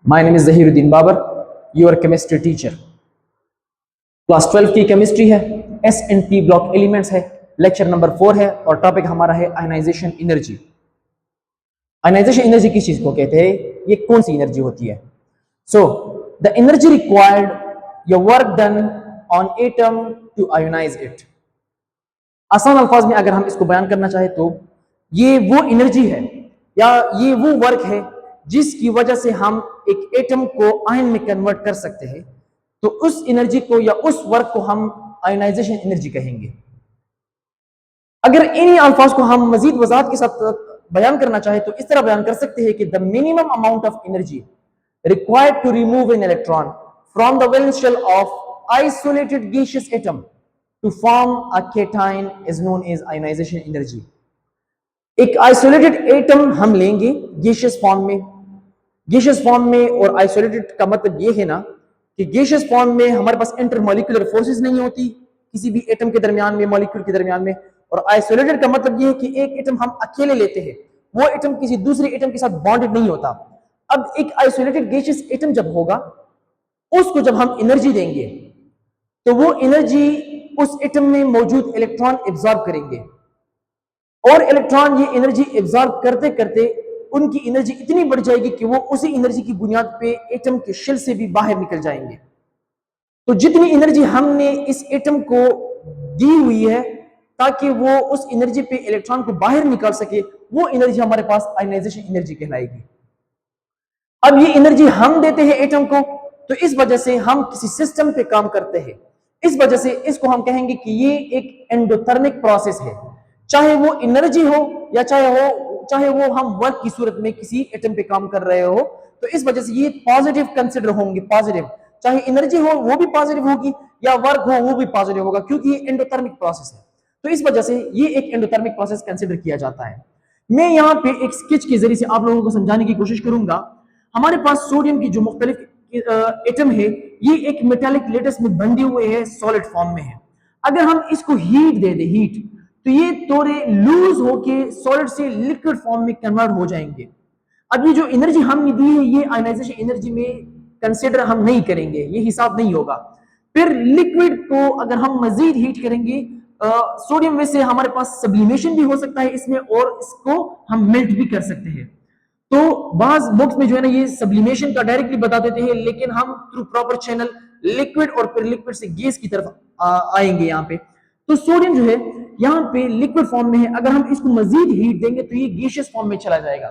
My name is Zaheeruddin Babar, your chemistry teacher. Class 12 की chemistry है, S and P block elements है, lecture number 4 है और टॉपिक हमारा है आयनाइजेशन एनर्जी। आयनाइजेशन एनर्जी किस चीज को कहते हैं, ये कौन सी एनर्जी होती है? So the energy required your work done on atom to ionize it. आसान अल्फाज में अगर हम इसको बयान करना चाहे तो ये वो एनर्जी है या ये वो वर्क है जिसकी वजह से हम एक एटम को आयन में कन्वर्ट कर सकते हैं। तो उस एनर्जी को या उस वर्क को हम आयोनाइजेशन एनर्जी कहेंगे। अगर इन्हीं अल्फाज को हम मजीद वजाहत के साथ बयान करना चाहे तो इस तरह बयान कर सकते हैं कि the minimum amount of energy required to remove an electron from the valence shell of isolated gaseous atom to form a cation is known as ionization energy। एक आइसोलेटेड एटम हम लेंगे गैसियस फॉर्म में और isolated का मतलब ये है ना कि गैसियस फॉर्म में हमारे पास इंटरमॉलिक्यूलर फोर्सेस नहीं होती किसी भी एटम के दरमियान में, मॉलिक्यूल के दरमियान में। और आइसोलेटेड का मतलब ये है कि एक एटम हम अकेले लेते हैं, वो एटम किसी दूसरे एटम के साथ बॉन्डेड नहीं होता। अब एक आइसोलेटेड गैसियस एटम जब होगा, उसको जब हम एनर्जी देंगे तो वो एनर्जी उस एटम में मौजूद इलेक्ट्रॉन एब्जॉर्ब करेंगे और इलेक्ट्रॉन ये एनर्जी एब्जॉर्ब करते करते उनकी एनर्जी इतनी बढ़ जाएगी कि वो उसी एनर्जी की बुनियाद पे एटम के शेल से भी बाहर निकल जाएंगे। तो जितनी एनर्जी हमने इस एटम को दी हुई है ताकि वो उस एनर्जी पे इलेक्ट्रॉन को बाहर निकाल सके, वो एनर्जी हमारे पास आयनाइजेशन एनर्जी कहलाएगी। अब ये एनर्जी हम देते हैं एटम को, तो इस वजह से हम किसी सिस्टम पे काम करते हैं। इस वजह से इसको हम कहेंगे कि ये एक एंडोथर्मिक प्रोसेस है, चाहे वो एनर्जी हो या चाहे वो हम वर्क की सूरत में किसी एटम पे काम कर रहे हो। तो इस वजह से ये पॉजिटिव कंसिडर होंगे, पॉजिटिव, चाहे एनर्जी हो वो भी पॉजिटिव होगी या वर्क हो वो भी पॉजिटिव होगा, क्योंकि ये एंडोथर्मिक प्रोसेस है। तो इस वजह से ये एक एंडोथर्मिक प्रोसेस कंसिडर किया जाता है। मैं यहाँ पे एक स्केच के जरिए से आप लोगों को समझाने की कोशिश करूंगा। हमारे पास सोडियम की जो मुख्तलिफ एटम है ये एक मेटालिक लेटेस में बंधे हुए है, सॉलिड फॉर्म में है। अगर हम इसको हीट दे दे हीट, तो ये थोड़े लूज होके सॉलिड से लिक्विड फॉर्म में कन्वर्ट हो जाएंगे। अब ये जो एनर्जी हमने दी है ये आयनाइजेशन एनर्जी में कंसीडर हम नहीं करेंगे, ये हिसाब नहीं होगा। फिर लिक्विड को अगर हम मजीद हीट करेंगे, सोडियम में से हमारे पास सब्लिमेशन भी हो सकता है इसमें और इसको हम मेल्ट भी कर सकते हैं। तो बाज बुक्स में जो है ना ये सब्लिमेशन का डायरेक्टली बता देते हैं, लेकिन हम थ्रू प्रॉपर चैनल लिक्विड और फिर लिक्विड से गैस की तरफ आएंगे यहाँ पे। तो सोडियम जो है यहाँ पे लिक्विड फॉर्म में है, अगर हम इसको मजीद हीट देंगे तो ये गैसियस फॉर्म में चला जाएगा।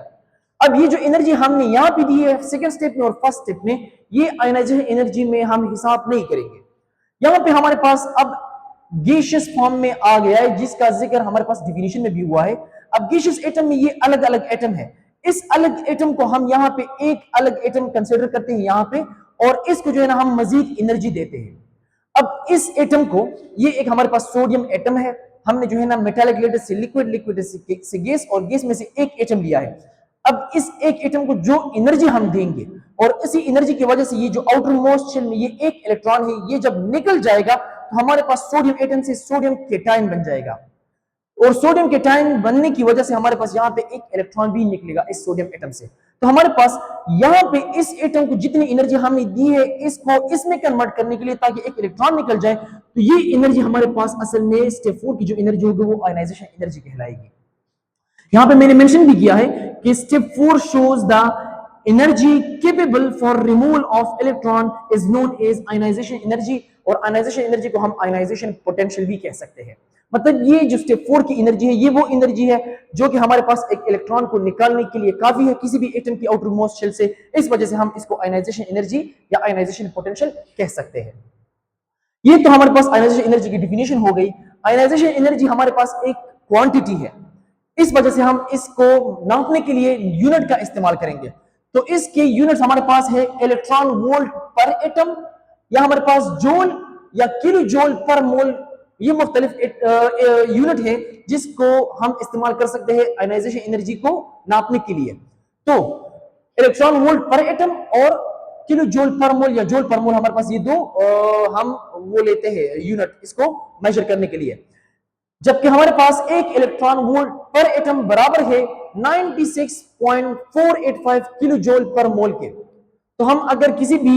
अब ये जो एनर्जी हमने यहाँ पे दी है सेकंड स्टेप में और फर्स्ट स्टेप में, ये आयनाइजेशन एनर्जी में हम हिसाब नहीं करेंगे। यहाँ पे हमारे पास अब गैसियस फॉर्म में आ गया है जिसका जिक्र हमारे पास डिफिनीशन में भी हुआ है। अब गैसियस एटम में ये अलग अलग एटम है, इस अलग एटम को हम यहाँ पे एक अलग एटम कंसीडर करते हैं यहाँ पे, और इसको जो है ना हम मजीद एनर्जी देते हैं। अब इस एटम को, ये एक हमारे पास सोडियम एटम है, हमने जो है ना मेटालिक लेटेस से लिक्विड, लिक्विड से गैस और गैस में से एक एटम लिया है। अब इस एक एटम को जो एनर्जी हम देंगे और इसी एनर्जी की वजह से ये जो आउटर मोस्ट शेल में ये एक इलेक्ट्रॉन है ये जब निकल जाएगा तो हमारे पास सोडियम एटम से सोडियम केटायन बन जाएगा, और सोडियम केटायन बनने की वजह से हमारे पास यहाँ पे एक इलेक्ट्रॉन भी निकलेगा इस सोडियम एटम से। तो हमारे पास यहाँ पे इस एटम को जितनी एनर्जी हमने दी है इसको इसमें कन्वर्ट करने के लिए ताकि एक इलेक्ट्रॉन निकल जाए, तो ये एनर्जी हमारे पास असल में स्टेप 4 की जो एनर्जी होगी वो आयनाइजेशन एनर्जी कहलाएगी। यहाँ पे मैंने मेंशन भी किया है कि step 4 shows the energy capable for removal of electron is known as ionization energy, और आयनाइजेशन एनर्जी को हम आयनाइजेशन पोटेंशियल भी कह सकते हैं। मतलब ये जो स्टेप 4 की एनर्जी है ये वो एनर्जी है जो कि हमारे पास एक इलेक्ट्रॉन को निकालने के लिए काफी है किसी भी एटम की आउटर मोस्ट शेल से। इस वजह से हम इसको आयनाइजेशन एनर्जी या आयनाइजेशन पोटेंशियल कह सकते हैं। ये तो हमारे पास आयनाइजेशन एनर्जी की डिफिनेशन हो गई। आयनाइजेशन एनर्जी हमारे पास एक क्वांटिटी है, इस वजह से हम इसको नापने के लिए यूनिट का इस्तेमाल करेंगे। तो इसके यूनिट हमारे पास है इलेक्ट्रॉन वोल्ट पर एटम, या हमारे पास जूल या किलो जूल पर मोल, ये मुख्तलिफ यूनिट है जिसको हम इस्तेमाल कर सकते हैं आयनाइजेशन एनर्जी को नापने के लिए। तो इलेक्ट्रॉन वोल्ट पर एटम और किलो जूल पर मोल या जूल पर मोल, हमारे पास ये दो हम वो लेते हैं यूनिट इसको मेजर करने के लिए। जबकि हमारे पास एक इलेक्ट्रॉन वोल्ट पर एटम बराबर है 96.485 किलो जूल पर मोल के। तो हम अगर किसी भी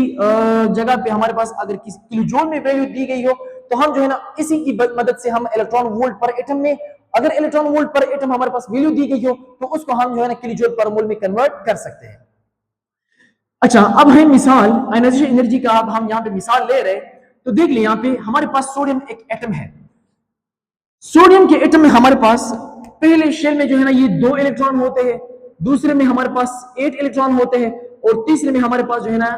जगह पे हमारे पास अगर किसी किलो जूल में वैल्यू दी गई हो, तो हम जो है ना इसी की मदद से हम इलेक्ट्रॉन वोल्ट पर एटम में, अगर इलेक्ट्रॉन वोल्ट पर एटम हमारे पास वैल्यू दी गई हो तो उसको हम जो है ना किलो जूल पर मोल में कन्वर्ट कर सकते हैं। अच्छा, अब है मिसाल आयनाइजेशन एनर्जी का, अब हम यहाँ पे मिसाल ले रहे हैं। तो देख ले यहाँ पे हमारे पास सोडियम एक एटम है। सोडियम के एटम में हमारे पास पहले शेल में जो है ना ये 2 इलेक्ट्रॉन होते हैं, दूसरे में हमारे पास 8 इलेक्ट्रॉन होते हैं और तीसरे में हमारे पास जो है ना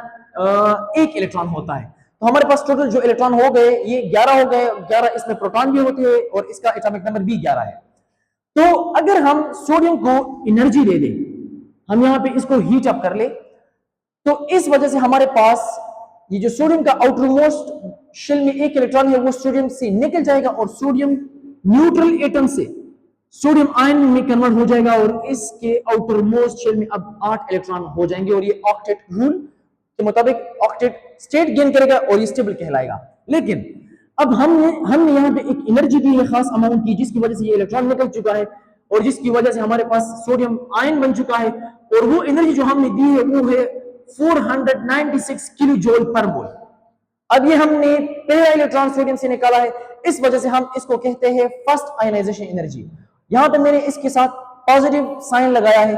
1 इलेक्ट्रॉन होता है। तो हमारे पास टोटल जो इलेक्ट्रॉन हो गए ये 11 हो गए, 11 इसमें प्रोटॉन भी होते हैं और इसका एटॉमिक नंबर भी 11 है। तो अगर हम सोडियम को एनर्जी दे दें, हम यहाँ पे इसको हीट अप कर ले, तो इस वजह से हमारे पास ये जो सोडियम का आउटर मोस्ट शेल में 1 इलेक्ट्रॉन है वो सोडियम से निकल जाएगा और सोडियम न्यूट्रल एटम से सोडियम आयन में कन्वर्ट हो जाएगा और इसके आउटर मोस्ट शेल में अब 8 इलेक्ट्रॉन हो जाएंगे और ये ऑक्टेट रूल के मुताबिक ऑक्टेट स्टेट गेन करेगा और ये स्टेबल कहलाएगा। लेकिन अब हमने यहाँ पे एक एनर्जी दी है खास अमाउंट की, जिसकी वजह से ये इलेक्ट्रॉन निकल चुका है और जिसकी वजह से हमारे पास सोडियम आयन बन चुका है और वो एनर्जी जो हमने दी है वो है 496 किलो जूल पर मोल। अब ये हमने पहला इलेक्ट्रॉन सोडियम से निकाला है, इस वजह से हम इसको कहते हैं फर्स्ट आयनाइजेशन एनर्जी। यहां पे मैंने इसके साथ पॉजिटिव साइन लगाया है,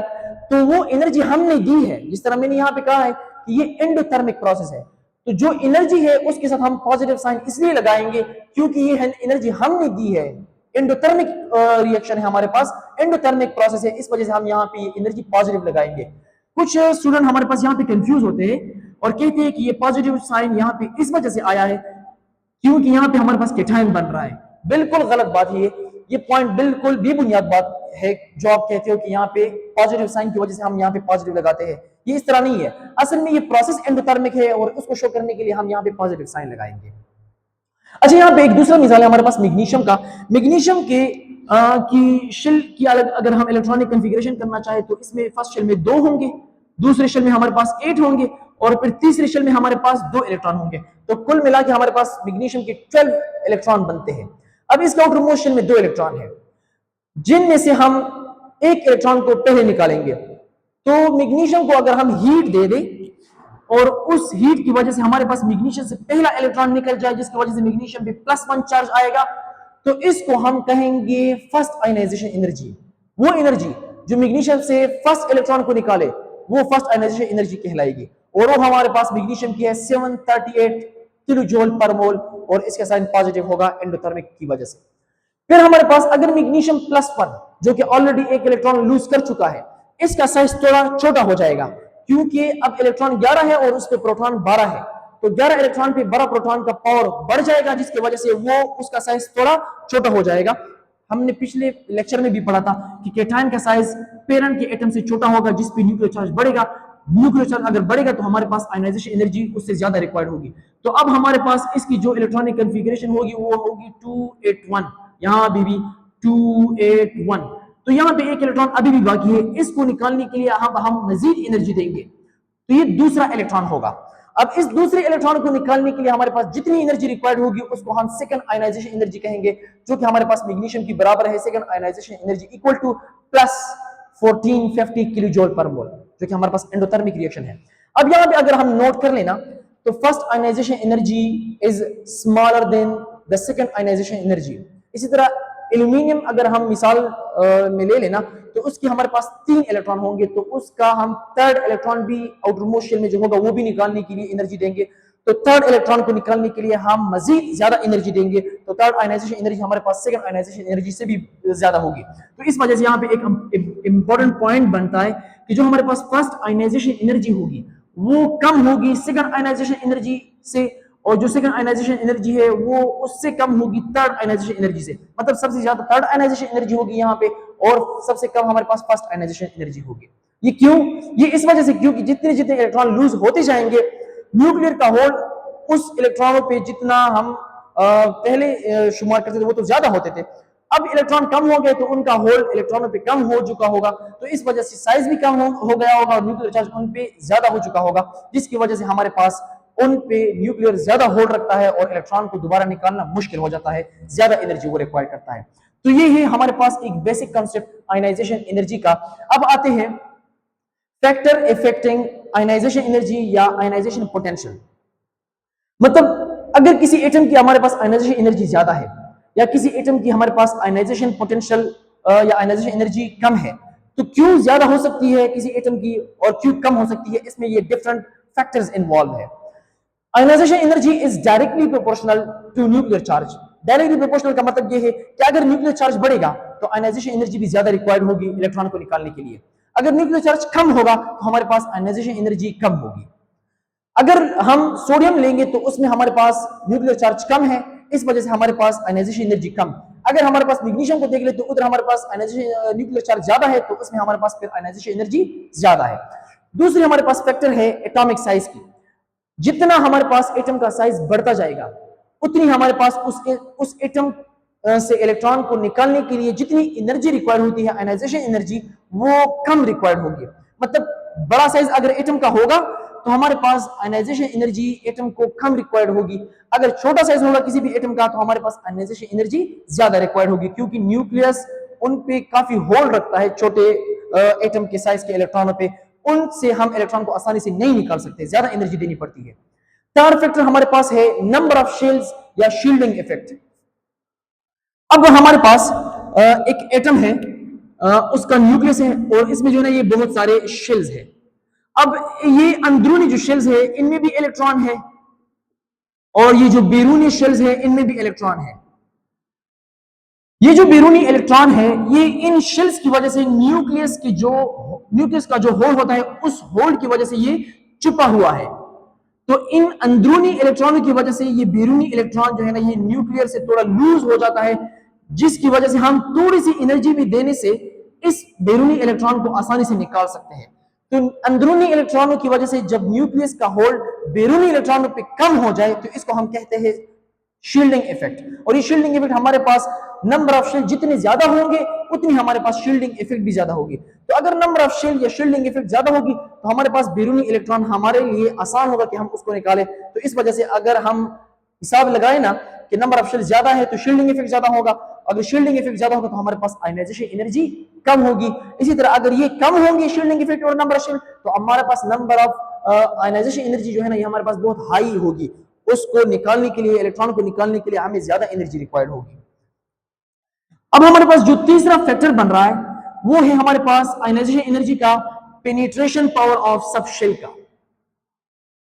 तो वो एनर्जी हमने दी है, जिस तरह मैंने यहां पे कहा है कि ये एंडोथर्मिक प्रोसेस है, तो जो एनर्जी है उसके साथ हम पॉजिटिव साइन इसलिए लगाएंगे क्योंकि ये एनर्जी हमने दी है। एंडोथर्मिक रिएक्शन है हमारे पास, एंडोथर्मिक प्रोसेस है, इस वजह से हम यहाँ पे एनर्जी पॉजिटिव लगाएंगे। कुछ स्टूडेंट हमारे पास यहाँ पे कंफ्यूज होते हैं और कहते हैं कि ये पॉजिटिव साइन यहाँ पे इस वजह से आया है क्योंकि यहाँ पे हमारे पास केटायन बन रहा है। बिल्कुल गलत बात है ये पॉइंट बिल्कुल बेबुनियाद बात है जो आप कहते हो कि यहाँ पे पॉजिटिव साइन की वजह से हम यहाँ पे पॉजिटिव लगाते हैं। ये इस तरह नहीं है, असल में ये प्रोसेस एंडोथर्मिक है और उसको शो करने के लिए हम यहाँ पे पॉजिटिव साइन लगाएंगे। अच्छा, यहाँ पे एक दूसरा मिसाल है हमारे पास मैग्नीशियम का। मैग्नीशियम के की शेल की अलग अगर हम इलेक्ट्रॉनिक कॉन्फ़िगरेशन करना चाहे तो इसमें फर्स्ट शेल में 2 होंगे, दूसरे शेल में हमारे पास 8 होंगे और फिर तीसरे शेल में हमारे पास 2 इलेक्ट्रॉन होंगे। तो कुल मिला के हमारे पास मैग्नीशियम के 12 इलेक्ट्रॉन बनते हैं। अब इसके आउटर मोस्ट शेल में 2 इलेक्ट्रॉन है, जिनमें से हम 1 इलेक्ट्रॉन को पहले निकालेंगे। तो मैग्नीशियम को अगर हम हीट दे दें और उस हीट की वजह से हमारे पास मैग्नीशियम से पहला इलेक्ट्रॉन निकल जाए, जिसकी वजह से मैग्नीशियम पे +1 चार्ज आएगा, तो इसको हम कहेंगे फर्स्ट आयनाइजेशन एनर्जी। वो एनर्जी जो मैग्नीशियम से फर्स्ट इलेक्ट्रॉन को निकाले वो फर्स्ट आयनाइजेशन एनर्जी कहलाएगी और वो हमारे पास मैग्नीशियम की है 738 किलो जूल पर मोल और इसका साइन पॉजिटिव होगा एंडोथर्मिक की वजह से। फिर हमारे पास अगर मैग्नीशियम +1 जो कि ऑलरेडी 1 इलेक्ट्रॉन लूज कर चुका है, इसका साइज थोड़ा छोटा हो जाएगा क्योंकि अब इलेक्ट्रॉन 11 है और उस पे प्रोटॉन 12 है, तो 11 इलेक्ट्रॉन पे 12 प्रोटॉन का पावर बढ़ जाएगा, जिसकी वजह से वो उसका साइज थोड़ा छोटा हो जाएगा। हमने पिछले लेक्चर में भी पढ़ा था कि केटायन का साइज पेरेंट के एटम से छोटा होगा, जिस पे न्यूक्लियर चार्ज बढ़ेगा। न्यूक्लियर चार्ज अगर बढ़ेगा तो हमारे पास आयनाइजेशन एनर्जी उससे ज्यादा रिक्वायर्ड होगी। तो अब हमारे पास इसकी जो इलेक्ट्रॉनिक कॉन्फ़िगरेशन होगी वो होगी 281, यहाँ भी 281। तो यहाँ पे 1 इलेक्ट्रॉन अभी भी बाकी है, इसको निकालने के लिए हम मजीद एनर्जी देंगे, तो ये दूसरा इलेक्ट्रॉन होगा। अब इस दूसरे इलेक्ट्रॉन को निकालने के लिए हमारे पास जितनी एनर्जी रिक्वायर्ड होगी उसको हम सेकंड आयनाइजेशन एनर्जी कहेंगे, जो कि हमारे पास मैग्नीशियम की बराबर है। Second ionization energy equal to plus 1450 kilo joule per mole, जो कि हमारे पास एंडोथर्मिक रिएक्शन है। अब यहाँ पे अगर हम नोट कर लेना तो first ionization energy is smaller than the second ionization energy. इसी तरह एल्यूमिनियम अगर हम मिसाल में ले लेना तो उसकी हमारे पास 3 इलेक्ट्रॉन होंगे, तो उसका हम थर्ड इलेक्ट्रॉन भी आउटर मोस्ट शेल में जो होगा वो भी निकालने के लिए एनर्जी देंगे। तो थर्ड इलेक्ट्रॉन को निकालने के लिए हम मजीद ज्यादा एनर्जी देंगे, तो थर्ड आयनाइजेशन एनर्जी हमारे पास सेकंड आयनाइजेशन एनर्जी से भी ज्यादा होगी। तो इस वजह से यहाँ पे एक इंपॉर्टेंट पॉइंट बनता है कि जो हमारे पास फर्स्ट आयनाइजेशन एनर्जी होगी वो कम होगी सेकंड आयनाइजेशन एनर्जी से, और जो सेकंड आयनाइजेशन एनर्जी है वो उससे कम होगी थर्ड आयनाइजेशन एनर्जी से। मतलब सबसे ज्यादा थर्ड आयनाइजेशन एनर्जी होगी यहाँ पे और सबसे कम हमारे पास फर्स्ट आयनाइजेशन एनर्जी होगी। ये क्यों? ये इस वजह से क्योंकि जितने जितने इलेक्ट्रॉन लूज होते जाएंगे न्यूक्लियर का होल उस इलेक्ट्रॉनों पे जितना हम पहले शुमार करते थे वो तो ज्यादा होते थे, अब इलेक्ट्रॉन कम हो गए तो उनका होल इलेक्ट्रॉनों पे कम हो चुका होगा, तो इस वजह से साइज भी कम हो गया होगा और न्यूक्लियर चार्ज उन पे ज्यादा हो चुका होगा, जिसकी वजह से हमारे पास उन पे न्यूक्लियर ज्यादा होल्ड रखता है और इलेक्ट्रॉन को दोबारा निकालना मुश्किल हो जाता है, ज्यादा एनर्जी वो रिक्वायर करता है। तो ये है हमारे पास एक बेसिक कांसेप्ट आयनाइजेशन एनर्जी का। अब आते हैं फैक्टर इफेक्टिंग आयनाइजेशन एनर्जी या आयनाइजेशन पोटेंशियल। मतलब अगर किसी एटम की हमारे पास आयनाइजेशन एनर्जी ज्यादा है या किसी एटम की हमारे पास आयनाइजेशन पोटेंशियल या आयनाइजेशन एनर्जी कम है, तो क्यों ज्यादा हो सकती है किसी एटम की और क्यों कम हो सकती है, इसमें ये डिफरेंट फैक्टर्स इन्वॉल्व है। Ionization energy is directly proportional to nuclear charge. Directly proportional का मतलब ये है कि अगर न्यूक्लियर चार्ज बढ़ेगा तो आयनाइजेशन एनर्जी भी ज्यादा रिक्वायर्ड होगी इलेक्ट्रॉन को निकालने के लिए। अगर न्यूक्लियर चार्ज कम होगा तो हमारे पास आयनाइजेशन एनर्जी कम होगी। अगर हम सोडियम लेंगे तो उसमें हमारे पास न्यूक्लियर चार्ज कम है, इस वजह से हमारे पास आयनाइजेशन एनर्जी कम। अगर हमारे पास मैग्नीशियम को देख ले तो उधर हमारे पास आयनाइजेशन न्यूक्लियर चार्ज ज्यादा है, तो उसमें हमारे पास फिर आयनाइजेशन एनर्जी ज्यादा है। दूसरी हमारे पास फैक्टर है एटॉमिक साइज की। जितना हमारे पास एटम का साइज बढ़ता जाएगा उतनी हमारे पास उस एटम से इलेक्ट्रॉन को निकालने के लिए जितनी एनर्जी रिक्वायर्ड होती है आयनाइजेशन एनर्जी, वो कम रिक्वायर्ड होगी। मतलब बड़ा साइज अगर एटम का होगा तो हमारे पास आयनाइजेशन एनर्जी एटम को कम रिक्वायर्ड होगी। अगर छोटा साइज होगा किसी भी एटम का तो हमारे पास आयनाइजेशन एनर्जी ज्यादा रिक्वायर्ड होगी, क्योंकि न्यूक्लियस उन पे काफी होल्ड रखता है छोटे एटम के साइज के इलेक्ट्रॉनों पे, उनसे हम इलेक्ट्रॉन को आसानी से नहीं निकाल सकते, ज्यादा एनर्जी देनी पड़ती है। थर्ड फैक्टर हमारे पास है नंबर ऑफ शेल्स या शील्डिंग इफेक्ट। अब हमारे पास एक एटम है, उसका न्यूक्लियस है और इसमें जो है ये बहुत सारे शेल्स है। अब ये अंदरूनी जो शेल्स है इनमें भी इलेक्ट्रॉन है और ये जो बैरूनी शेल्स है इनमें भी इलेक्ट्रॉन है। ये जो बैरूनी इलेक्ट्रॉन है ये इन शेल्स की वजह से न्यूक्लियस का जो होल होता है उस होल की वजह से ये छुपा हुआ है। तो इन अंदरूनी इलेक्ट्रॉनों की वजह से ये बैरूनी इलेक्ट्रॉन जो है ना ये न्यूक्लियर से थोड़ा लूज हो जाता है, जिसकी वजह से हम थोड़ी सी एनर्जी भी देने से इस बैरूनी इलेक्ट्रॉन को आसानी से निकाल सकते हैं। तो अंदरूनी इलेक्ट्रॉनों की वजह से जब न्यूक्लियस का होल्ड बैरूनी इलेक्ट्रॉनों पे कम हो जाए तो इसको हम कहते हैं शील्डिंग इफेक्ट। और ये शील्डिंग इफेक्ट हमारे पास नंबर ऑफ शेल जितने ज्यादा होंगे उतनी हमारे पास शील्डिंग इफेक्ट भी ज्यादा होगी। तो अगर नंबर ऑफ शेल या शील्डिंग इफेक्ट ज्यादा होगी तो हमारे पास बैरूनी इलेक्ट्रॉन हमारे लिए आसान होगा कि हम उसको निकालें। तो इस वजह से अगर हम हिसाब लगाए ना कि नंबर ऑफ शेल ज्यादा है तो शील्डिंग इफेक्ट ज्यादा होगा, अगर शील्डिंग इफेक्ट ज्यादा होगा तो हमारे पास आयनाइजेशन एनर्जी कम होगी। इसी तरह अगर ये कम होंगे शील्डिंग इफेक्ट और नंबर ऑफ शेल तो हमारे पास नंबर ऑफ आयनाइजेशन एनर्जी जो है ना ये हमारे पास बहुत हाई होगी, उसको निकालने के लिए इलेक्ट्रॉन को निकालने के लिए हमें ज्यादा एनर्जी रिक्वायर्ड होगी। अब हमारे पास जो तीसरा फैक्टर बन रहा है वो है हमारे पास आयनाइजेशन एनर्जी का penetration power of sub shell का।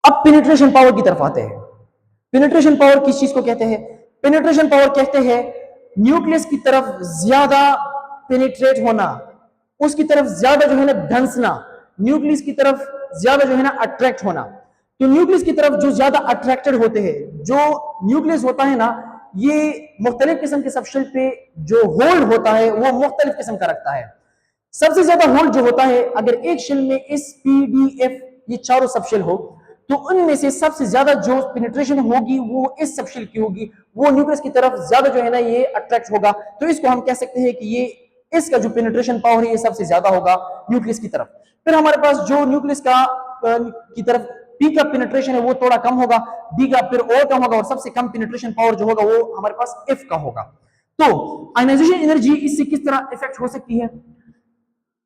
अब पेनिट्रेशन पावर की तरफ आते हैं। पेनिट्रेशन पावर किस चीज को कहते हैं? पेनिट्रेशन पावर कहते हैं न्यूक्लियस की तरफ ज्यादा पेनिट्रेट होना, उसकी तरफ ज्यादा जो है ना धंसना, न्यूक्लियस की तरफ ज्यादा जो है ना अट्रैक्ट होना। तो न्यूक्लियस की तरफ जो ज्यादा अट्रैक्टेड होते हैं, जो न्यूक्लियस होता है ना ये मुख्तलिफ किस्म के सबशेल पे जो होल्ड होता है वो मुख्तलिफ किस्म का रखता है। सबसे ज्यादा होल्ड जो होता है अगर एक शेल में एस पी डी एफ ये चारों सबशेल हो तो उनमें से सबसे ज्यादा जो पेनिट्रेशन होगी वो इस सबशेल की होगी, वो न्यूक्लियस की तरफ ज्यादा जो है ना ये अट्रैक्ट होगा। तो इसको हम कह सकते हैं कि ये इसका जो पेनिट्रेशन पावर है ये सबसे ज्यादा होगा न्यूक्लियस की तरफ। फिर हमारे पास जो न्यूक्लियस का की तरफ पी का पेनिट्रेशन है वो थोड़ा कम होगा, डी का फिर और कम होगा और सबसे कम पेनिट्रेशन पावर जो होगा वो हमारे पास एफ का होगा। तो आयनाइजेशन एनर्जी इससे किस तरह इफेक्ट हो सकती है?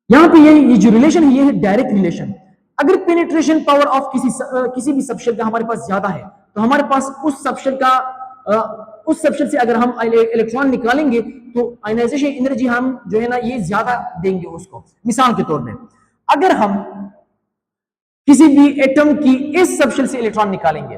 यहां पे ये जो रिलेशन है ये है डायरेक्ट रिलेशन। अगर पेनिट्रेशन पावर ऑफ किसी भी सबशेल का हमारे पास ज्यादा है तो हमारे पास उस सबशेल से अगर हम इलेक्ट्रॉन निकालेंगे तो आयनाइजेशन एनर्जी हम जो है ना ये ज्यादा देंगे उसको। मिसाल के तौर में अगर हम किसी भी एटम की इस सबशेल से इलेक्ट्रॉन निकालेंगे,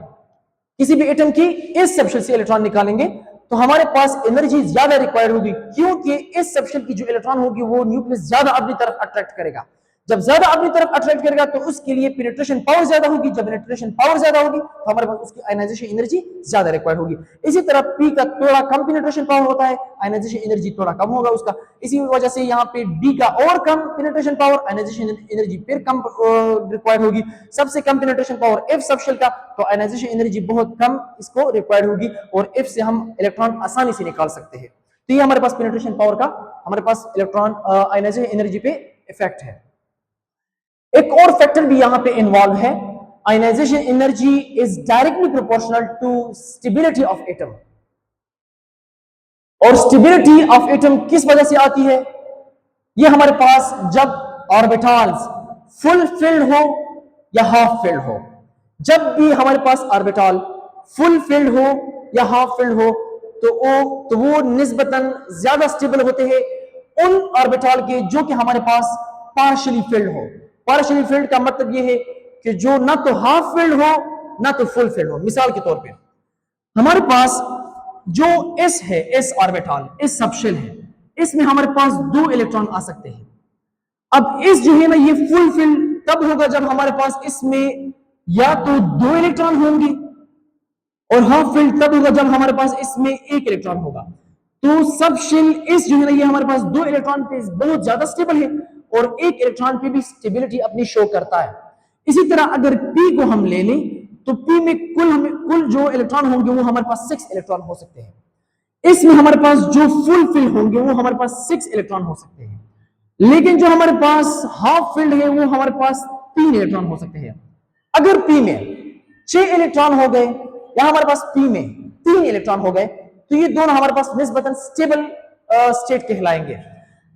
किसी भी एटम की इस सबशेल से इलेक्ट्रॉन निकालेंगे तो हमारे पास एनर्जी ज्यादा रिक्वायर्ड होगी, क्योंकि इस सबशेल की जो इलेक्ट्रॉन होगी वो न्यूक्लियस ज्यादा अपनी तरफ अट्रैक्ट करेगा। जब ज्यादा अपनी तरफ अट्रैक्ट करेगा तो उसके लिए पेनिट्रेशन पावर ज्यादा होगी, जब पेनिट्रेशन पावर ज्यादा होगी तो हमारे पास उसकी आयनाइजेशन एनर्जी ज्यादा रिक्वायर्ड होगी। इसी तरह पी का थोड़ा कम पेनिट्रेशन पावर होता है, आयनाइजेशन एनर्जी थोड़ा कम होगा उसका। इसी वजह से यहाँ पे डी का और कम पेनिट्रेशन पावर, आयनाइजेशन एनर्जी फिर कम रिक्वायर्ड होगी। सबसे कम पेनिट्रेशन पावर एफ सबशेल का, तो आयनाइजेशन एनर्जी बहुत कम इसको रिक्वायर्ड होगी और एफ से हम इलेक्ट्रॉन आसानी से निकाल सकते हैं। तो ये हमारे पास पेनिट्रेशन पावर का हमारे पास इलेक्ट्रॉन आयनाइजेशन एनर्जी पे इफेक्ट है। एक और फैक्टर भी यहां पे इन्वॉल्व है, ionization energy is directly proportional to stability of atom. और स्टेबिलिटी ऑफ एटम किस वजह से आती है? ये हमारे पास जब ऑर्बिटल्स फुल फिल्ड हो या हाफ फिल्ड हो। जब भी हमारे पास ऑर्बिटल फुल फिल्ड हो या हाफ फिल्ड हो तो वो निस्बतन ज्यादा स्टेबल होते हैं उन ऑर्बिटल के जो कि हमारे पास पार्शियली फिल्ड हो। पार्शियली फिल्ड का मतलब ये है कि जो ना तो हाफ फिल्ड हो ना तो फुल फिल्ड हो। मिसाल के तौर पे हमारे पास जो एस है, एस ऑर्बिटल, एस सबशेल है, इसमें हमारे पास 2 इलेक्ट्रॉन आ सकते हैं। अब इस जो है ना ये फुल फिल तब होगा जब हमारे पास इसमें या तो 2 इलेक्ट्रॉन होंगे और हाफ फिल्ड तब होगा जब हमारे पास इसमें 1 इलेक्ट्रॉन होगा। तो सब शेल इस जो है ना ये हमारे पास 2 इलेक्ट्रॉन पे बहुत ज्यादा स्टेबल है और 1 इलेक्ट्रॉन पे भी स्टेबिलिटी अपनी शो करता है। इसी तरह अगर पी को हम ले लें तो पी में कुल जो इलेक्ट्रॉन होंगे वो हमारे पास 6 इलेक्ट्रॉन हो सकते हैं। इसमें हमारे पास जो फुल फिल होंगे वो हमारे पास 6 इलेक्ट्रॉन हो सकते हैं, लेकिन जो हमारे पास हाफ फील्ड है वो हमारे पास 3 इलेक्ट्रॉन हो सकते हैं। अगर पी में 6 इलेक्ट्रॉन हो गए या हमारे पास पी में 3 इलेक्ट्रॉन हो गए तो ये दोनों हमारे पास निस्बतन स्टेबल स्टेट कहलाएंगे।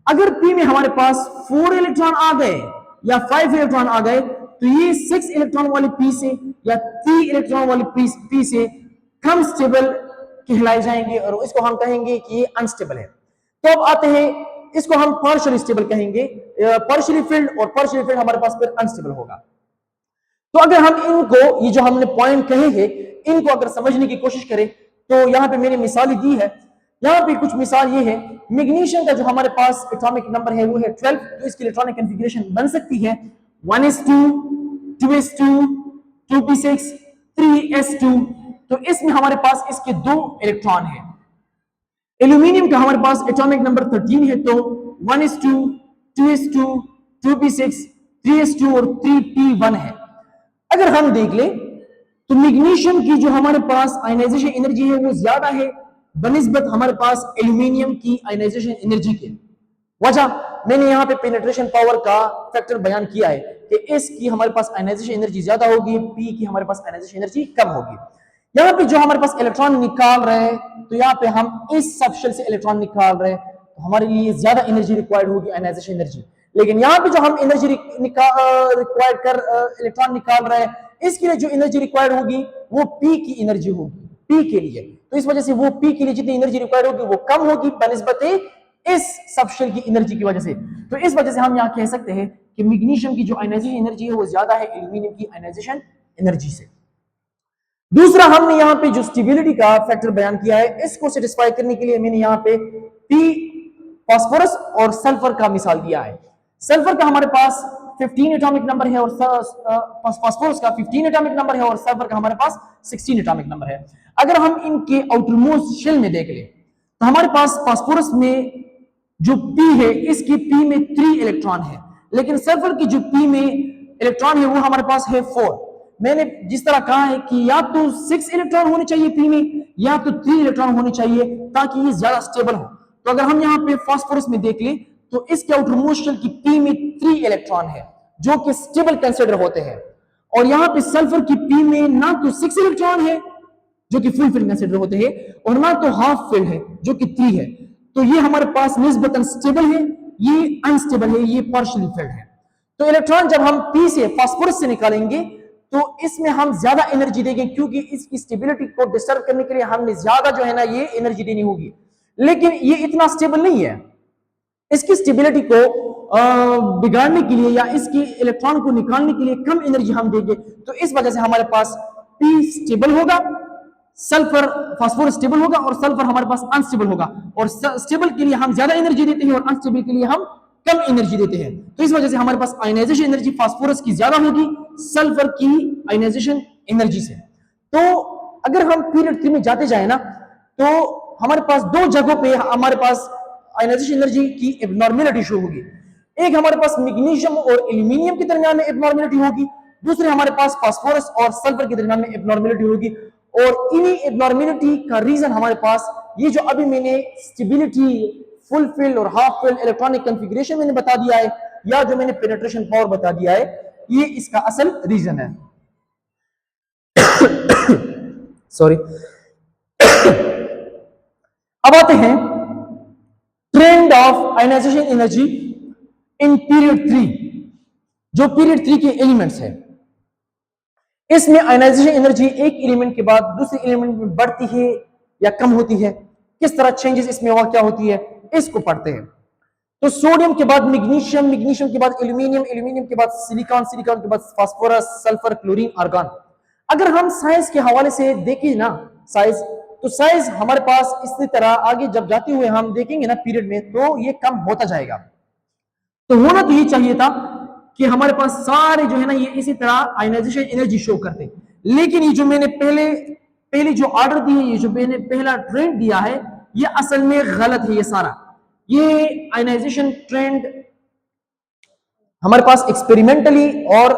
अगर पी में हमारे पास 4 इलेक्ट्रॉन आ गए या 5 इलेक्ट्रॉन आ गए तो ये 6 इलेक्ट्रॉन वाली पी से या 3 इलेक्ट्रॉन वाली पी से कम स्टेबल कहलाए जाएंगे और इसको हम कहेंगे कि ये अनस्टेबल है। तो अब आते हैं इसको हम पार्शियली स्टेबल कहेंगे, पार्शियली फिल्ड, और पार्शियली फिल्ड हमारे पास फिर अनस्टेबल होगा। तो अगर हम इनको ये जो हमने पॉइंट कहे हैं इनको अगर समझने की कोशिश करें तो यहाँ पे मैंने मिसाल दी है। यहाँ पे कुछ मिसाल ये है, मैग्नीशियम का जो हमारे पास एटॉमिक नंबर है वो है 12, तो इसकी इलेक्ट्रॉनिक कॉन्फ़िगरेशन बन सकती है 1s2 2s2 2p6 3s2। तो इसमें हमारे पास इसके 2 इलेक्ट्रॉन है। एल्यूमिनियम का हमारे पास एटॉमिक नंबर 13 है तो 1s2 2s2 2p6 3s2 और 3p1 है। अगर हम देख लें तो मैग्नीशियम की जो हमारे पास आयनाइजेशन एनर्जी है वो ज्यादा है बनिस्बत हमारे पास एल्यूमिनियम की आयनाइजेशन एनर्जी के। वजह मैंने यहाँ पे पेनिट्रेशन पावर का फैक्टर बयान किया है कि एस की हमारे पास आयनाइजेशन एनर्जी ज्यादा होगी, पी की हमारे पास आयनाइजेशन एनर्जी कम होगी। यहाँ पे जो हमारे पास इलेक्ट्रॉन निकाल रहे हैं तो यहाँ पे हम इस सबशेल से इलेक्ट्रॉन निकाल रहे हैं तो हमारे लिए ज्यादा एनर्जी रिक्वायर्ड होगी, आयनाइजेशन एनर्जी। लेकिन यहाँ पे जो हम एनर्जी रिक्वायर्ड कर इलेक्ट्रॉन निकाल रहे हैं इसके लिए जो एनर्जी रिक्वायर्ड होगी वो पी की एनर्जी होगी, पी के लिए। तो इस वजह से वो पी के लिए जितनी एनर्जी रिक्वायर्ड होगी वो कम होगी बनिस्बत इस सबशेल की एनर्जी की वजह से। तो इस वजह से हम यहाँ कह सकते हैं कि मैग्नीशियम की जो आयनाइजेशन एनर्जी है वो ज्यादा है एल्यूमिनियम की आयनाइजेशन एनर्जी से। दूसरा हमने यहाँ पे जो स्टेबिलिटी का फैक्टर बयान किया है इसको सेटिस्फाई करने के लिए मैंने यहाँ पे पी फास्फोरस और सल्फर का मिसाल दिया है। सल्फर का हमारे पास 15 एटॉमिक नंबर है और फास्फोरस का 15 एटॉमिक नंबर है और सल्फर का हमारे पास 16 एटॉमिक नंबर है। अगर हम इनके आउटरमोस्ट शेल में देख लें तो हमारे पास फास्फोरस में जो पी है इसकी पी में 3 इलेक्ट्रॉन है, लेकिन सल्फर की जो पी में इलेक्ट्रॉन है वो हमारे पास है 4। मैंने जिस तरह कहा है कि या तो 6 इलेक्ट्रॉन होने चाहिए पी में या तो 3 इलेक्ट्रॉन होने चाहिए ताकि ये ज्यादा स्टेबल हो। तो अगर हम यहाँ पे फास्फोरस में देख लें तो इसके आउटरमोस्ट शेल की पी में 3 इलेक्ट्रॉन है जो कि स्टेबल कंसिडर होते हैं, और यहाँ पे सल्फर की पी में ना तो 6 इलेक्ट्रॉन है जो कि फुल फिल्ड कंसिडर होते हैं और ना तो हाफ फिल्ड है जो कि 3 है। तो ये हमारे पास निस्बतन स्टेबल है, ये अनस्टेबल है, ये पार्शियली फिल्ड है। तो इलेक्ट्रॉन जब हम पी से फास्फोरस से निकालेंगे तो इसमें हम ज्यादा एनर्जी देंगे क्योंकि इसकी स्टेबिलिटी को डिस्टर्ब करने के लिए हमने ज्यादा जो है ना ये एनर्जी देनी होगी, लेकिन ये इतना स्टेबल नहीं है। इसकी स्टेबिलिटी को बिगाड़ने के लिए या इसकी इलेक्ट्रॉन को निकालने के लिए कम एनर्जी हम देंगे, तो इस वजह से हमारे पास पी स्टेबल होगा, सल्फर फास्फोरस स्टेबल होगा और सल्फर हमारे पास अनस्टेबल होगा। और स्टेबल के लिए हम ज्यादा एनर्जी देते हैं और अनस्टेबल के लिए हम कम एनर्जी देते हैं। तो इस वजह से हमारे पास आयनाइजेशन एनर्जी फास्फोरस की ज्यादा होगी सल्फर की आयनाइजेशन एनर्जी से। तो अगर हम पीरियड 3 में जाते जाए ना तो हमारे पास 2 जगहों पे हमारे पास आयनाइजेशन एनर्जी की एबनॉर्मेलिटी शो होगी। एक हमारे पास मैग्नीशियम और एल्यूमिनियम के दरमियान में एबनॉर्मेलिटी होगी, दूसरे हमारे पास फास्फोरस और सल्फर के दरमियान में एबनॉर्मेलिटी होगी। और इन्हीं एबनॉर्मेलिटी का रीजन हमारे पास ये जो अभी मैंने स्टेबिलिटी, फुल फिल्ड और हाफ फिल्ड इलेक्ट्रॉनिक कॉन्फ़िगरेशन मैंने बता दिया है या जो मैंने पेनिट्रेशन पावर बता दिया है, ये इसका असल रीजन है। सॉरी। अब आते हैं trend of ionization energy in period 3। जो पीरियड 3 के एलिमेंट्स है, इसमें आयनाइजेशन एनर्जी एक एलिमेंट के बाद दूसरे एलिमेंट में बढ़ती है या कम होती है, किस तरह चेंजेस इसमें क्या होती है, इसको पढ़ते हैं। तो सोडियम के बाद मैग्नीशियम, मैग्नीशियम के बाद एल्यूमिनियम, एल्यूमिनियम के बाद सिलिकॉन, सिलिकॉन के बाद फास्फोरस, सल्फर, क्लोरीन, आर्गन। अगर हम साइंस के हवाले से देखें ना साइज, तो साइज हमारे पास इसी तरह आगे जब जाते हुए हम देखेंगे ना पीरियड में, तो ये कम होता जाएगा। तो होना तो ये चाहिए था कि हमारे पास सारे जो है ना ये इसी तरह आयनाइजेशन एनर्जी शो करते, लेकिन ये जो मैंने पहले जो ऑर्डर दी है, ये जो मैंने पहला ट्रेंड दिया है, ये असल में गलत है। ये सारा ये आयनाइजेशन ट्रेंड हमारे पास एक्सपेरिमेंटली और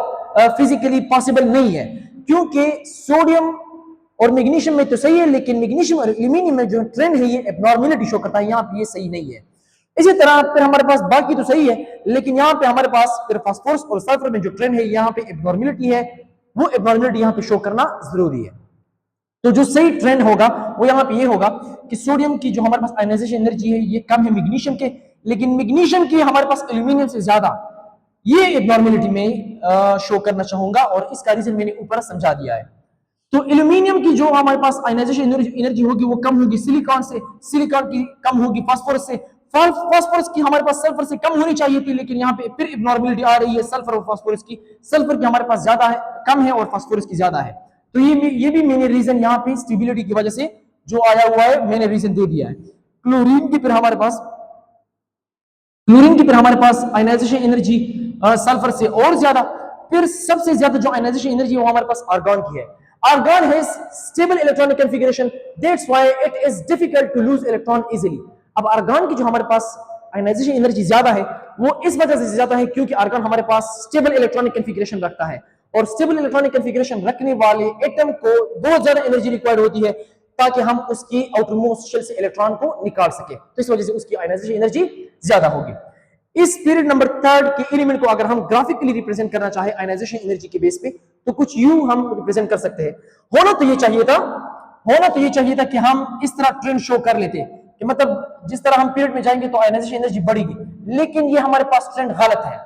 फिजिकली पॉसिबल नहीं है, क्योंकि सोडियम और मैग्नीशियम में तो सही है, लेकिन मैग्नीशियम और एल्यूमिनियम में जो ट्रेंड है ये एबनॉर्मलिटी शो करता है, यहाँ पे ये सही नहीं है। इसी तरह फिर हमारे पास बाकी तो सही है, लेकिन यहाँ पे हमारे पास फिर फास्फोरस और सल्फर में जो ट्रेंड है यहाँ पे एबनॉर्मलिटी है, वो एबनॉर्मलिटी यहाँ पे शो करना जरूरी है। तो जो सही ट्रेंड होगा वो यहाँ पे ये होगा कि सोडियम की जो हमारे पास आयनाइजेशन एनर्जी है ये कम है मैग्नीशियम के, लेकिन मैग्नीशियम की हमारे पास एल्यूमिनियम से ज्यादा, ये एबनॉर्मलिटी में शो करना चाहूंगा और इसका रीजन मैंने ऊपर समझा दिया है। तो एल्यूमिनियम की जो हमारे पास आयनाइजेशन एनर्जी होगी वो कम होगी सिलिकॉन से, सिलिकॉन की कम होगी फास्फोरस से, फास्फोरस की हमारे पास सल्फर से कम होनी चाहिए थी, लेकिन यहाँ पे फिर एबनॉर्मलिटी आ रही है सल्फर और फास्फोरस की, सल्फर की हमारे पास ज्यादा है, कम है, और फास्फोरस की ज्यादा है। तो ये भी मैंने रीजन यहाँ पे स्टेबिलिटी की वजह से जो आया हुआ है मैंने रीजन दे दिया है। क्लोरीन की फिर हमारे पास आयनाइजेशन एनर्जी सल्फर से और ज्यादा, फिर सबसे ज्यादा जो आयनाइजेशन एनर्जी है वो हमारे पास आर्गन की है। Argon has stable electronic configuration, that's why it is difficult to lose electron easily. अब आर्गन की जो हमारे पास आयनाइजेशन एनर्जी ज्यादा है वो इस वजह से ज्यादा है क्योंकि आर्गन हमारे पास स्टेबल इलेक्ट्रॉनिक कॉन्फ़िगरेशन रखता है, और स्टेबल इलेक्ट्रॉनिक कॉन्फ़िगरेशन रखने वाले एटम को बहुत ज्यादा एनर्जी रिक्वायर्ड होती है ताकि हम उसकी आउटरमोस्ट शेल से इलेक्ट्रॉन को निकाल सके, तो इस वजह से उसकी आयनाइजेशन एनर्जी ज्यादा होगी। इस पीरियड नंबर 3 के एलिमेंट को अगर हम ग्राफिकली रिप्रेजेंट करना चाहे आयनाइजेशन एनर्जी के बेस पे, तो कुछ यूं हम रिप्रेजेंट कर सकते हैं। होना तो ये चाहिए था कि हम इस तरह ट्रेंड शो कर लेते कि मतलब जिस तरह हम पीरियड में जाएंगे तो आयनाइजेशन एनर्जी बढ़ेगी, लेकिन ये हमारे पास ट्रेंड गलत है।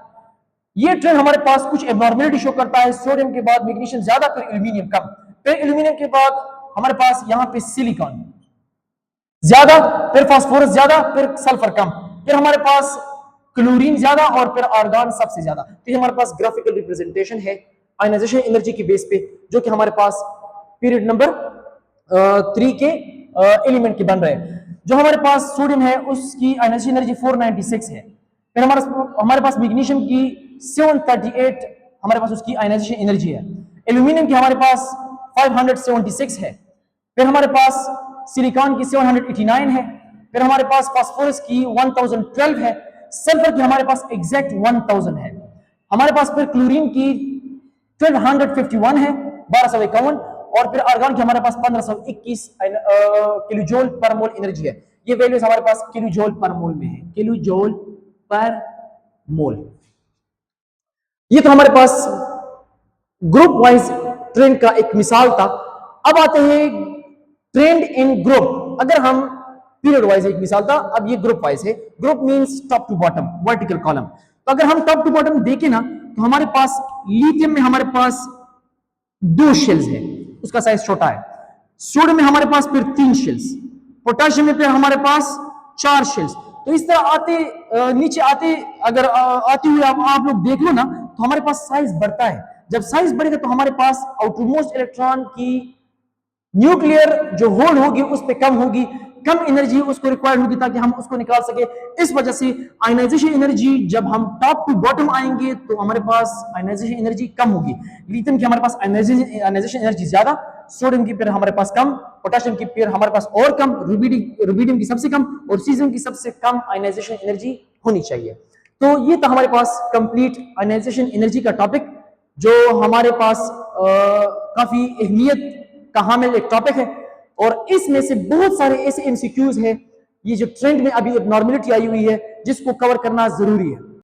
ये ट्रेंड हमारे पास कुछ एबनॉर्मलिटी शो करता है, सोडियम के बाद मैग्नीशियम ज्यादा, फिर एल्यूमिनियम कम, फिर एल्यूमिनियम के बाद हमारे पास यहाँ पे सिलिकॉन ज्यादा, फिर फास्फोरस ज्यादा, फिर सल्फर कम, फिर हमारे पास क्लोरीन ज्यादा, और फिर आर्गन सबसे ज्यादा। तो ये हमारे पास ग्राफिकल रिप्रेजेंटेशन है आयनाइजेशन एनर्जी के बेस पे, जो कि हमारे पास पीरियड नंबर 3 के एलिमेंट के बन रहे हैं। जो हमारे पास सोडियम है उसकी आयनाइजेशन एनर्जी 496 है, फिर हमारे पास मैग्नीशियम की 738 हमारे पास उसकी आयनाइजेशन एनर्जी है, एल्यूमिनियम की हमारे पास 576 है, फिर हमारे पास सिलिकॉन की 789 है, फिर हमारे पास फास्फोरस की 1012 है, सल्फर की हमारे पास एग्जैक्ट 1000 है, हमारे पास फिर क्लोरीन की 1251 है 1251, और फिर आर्गन की हमारे पास 1521 किलोजूल पर मोल एनर्जी है। ये वैल्यूज हमारे पास किलोजूल पर मोल में है, किलोजूल पर मोल। ये तो हमारे पास ग्रुप वाइज ट्रेंड का एक मिसाल था। अब आते हैं ट्रेंड इन ग्रुप। अगर हम पीरियड वाइज एक मिसाल था, अब ये ग्रुप वाइज है। Group means top to bottom, vertical column. तो अगर हम टॉप टू बॉटम देखें ना, तो हमारे पास लिथियम में हमारे पास 2 शेल्स है, उसका साइज छोटा है। सोडियम में हमारे पास फिर 3 शेल्स, पोटेशियम में फिर हमारे पास 4 शेल्स। तो इस तरह नीचे अगर आते हुए आप लोग देख लो ना, तो हमारे पास साइज बढ़ता है। जब साइज बढ़ेगा तो हमारे पास आउटरमोस्ट इलेक्ट्रॉन की न्यूक्लियर जो होल होगी उस पर कम होगी, कम एनर्जी उसको रिक्वायर्ड होगी ताकि हम उसको निकाल सके। इस वजह से आयनाइजेशन एनर्जी जब हम टॉप टू बॉटम आएंगे तो हमारे पास आयनाइजेशन एनर्जी कम होगी। लिथियम की हमारे पास आयनाइजेशन एनर्जी ज्यादा, सोडियम की फिर हमारे पास कम, पोटेशियम की फिर हमारे पास और कम, रुबिडियम की सबसे कम, और सीजियम की सबसे कम आयनाइजेशन एनर्जी होनी चाहिए। तो ये था हमारे पास कंप्लीट आयनाइजेशन एनर्जी का टॉपिक, जो हमारे पास काफी अहमियत का हामिल एक टॉपिक है, और इसमें से बहुत सारे ऐसे एमसीक्यूज हैं, ये जो ट्रेंड में अभी एक नॉर्मलिटी आई हुई है जिसको कवर करना जरूरी है।